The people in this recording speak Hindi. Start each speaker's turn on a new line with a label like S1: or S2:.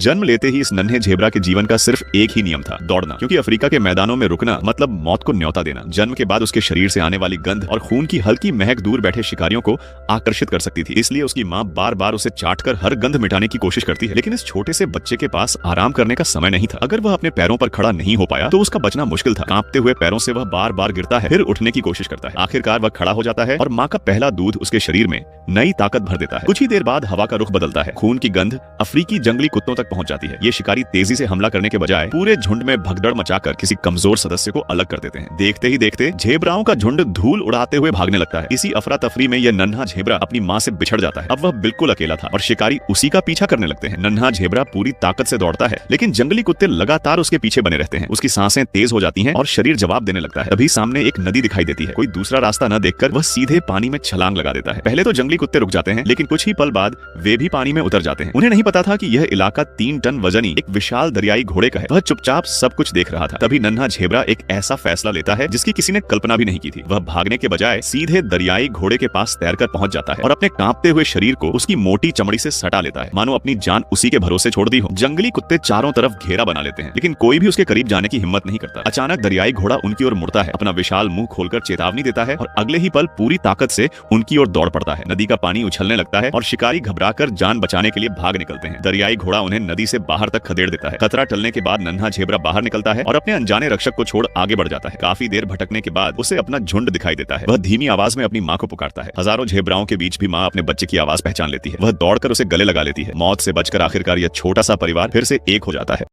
S1: जन्म लेते ही इस नन्हे झेब्रा के जीवन का सिर्फ एक ही नियम था, दौड़ना, क्योंकि अफ्रीका के मैदानों में रुकना मतलब मौत को न्योता देना। जन्म के बाद उसके शरीर से आने वाली गंध और खून की हल्की महक दूर बैठे शिकारियों को आकर्षित कर सकती थी, इसलिए उसकी माँ बार बार उसे चाटकर हर गंध मिटाने की कोशिश करती है। लेकिन इस छोटे से बच्चे के पास आराम करने का समय नहीं था। अगर वह अपने पैरों पर खड़ा नहीं हो पाया तो उसका बचना मुश्किल था। कांपते हुए पैरों से वह बार बार गिरता है, फिर उठने की कोशिश करता है। आखिरकार वह खड़ा हो जाता है और माँ का पहला दूध उसके शरीर में नई ताकत भर देता है। कुछ ही देर बाद हवा का रुख बदलता है। खून की गंध अफ्रीकी जंगली कुत्तों तक पहुंच जाती है। ये शिकारी तेजी से हमला करने के बजाय पूरे झुंड में भगदड़ मचाकर किसी कमजोर सदस्य को अलग कर देते हैं। देखते ही देखते झेब्राओं का झुंड धूल उड़ाते हुए भागने लगता है। इसी अफरा तफरी में यह नन्हा झेब्रा अपनी माँ से बिछड़ जाता है। अब वह बिल्कुल अकेला था और शिकारी उसी का पीछा करने लगते हैं। नन्हा झेब्रा पूरी ताकत से दौड़ता है, लेकिन जंगली कुत्ते लगातार उसके पीछे बने रहते हैं। उसकी सांसें तेज हो जाती हैं और शरीर जवाब देने लगता है। तभी सामने एक नदी दिखाई देती है। कोई दूसरा रास्ता न देखकर वह सीधे पानी में छलांग लगा देता है। पहले तो जंगली कुत्ते रुक जाते हैं, लेकिन कुछ ही पल बाद वे भी पानी में उतर जाते हैं। उन्हें नहीं पता था कि यह इलाका 3 टन वजनी एक विशाल दरियाई घोड़े का है। वह चुपचाप सब कुछ देख रहा था। तभी नन्हा झेब्रा एक ऐसा फैसला लेता है जिसकी किसी ने कल्पना भी नहीं की थी। वह भागने के बजाय सीधे दरियाई घोड़े के पास तैरकर पहुंच जाता है और अपने कांपते हुए शरीर को उसकी मोटी चमड़ी से सटा लेता है, मानो अपनी जान उसी के भरोसे छोड़ दी हो। जंगली कुत्ते चारों तरफ घेरा बना लेते हैं, लेकिन कोई भी उसके करीब जाने की हिम्मत नहीं करता। अचानक दरियाई घोड़ा उनकी ओर मुड़ता है, अपना विशाल मुंह खोलकर चेतावनी देता है और अगले ही पल पूरी ताकत से उनकी ओर दौड़ पड़ता है। नदी का पानी उछलने लगता है और शिकारी घबराकर जान बचाने के लिए भाग निकलते हैं। दरियाई घोड़ा उन्हें नदी से बाहर तक खदेड़ देता है। खतरा टलने के बाद नन्हा झेब्रा बाहर निकलता है और अपने अनजाने रक्षक को छोड़ आगे बढ़ जाता है। काफी देर भटकने के बाद उसे अपना झुंड दिखाई देता है। वह धीमी आवाज में अपनी माँ को पुकारता है। हजारों झेब्राओं के बीच भी माँ अपने बच्चे की आवाज पहचान लेती है। वह दौड़कर उसे गले लगा लेती है। मौत से बचकर आखिरकार यह छोटा सा परिवार फिर से एक हो जाता है।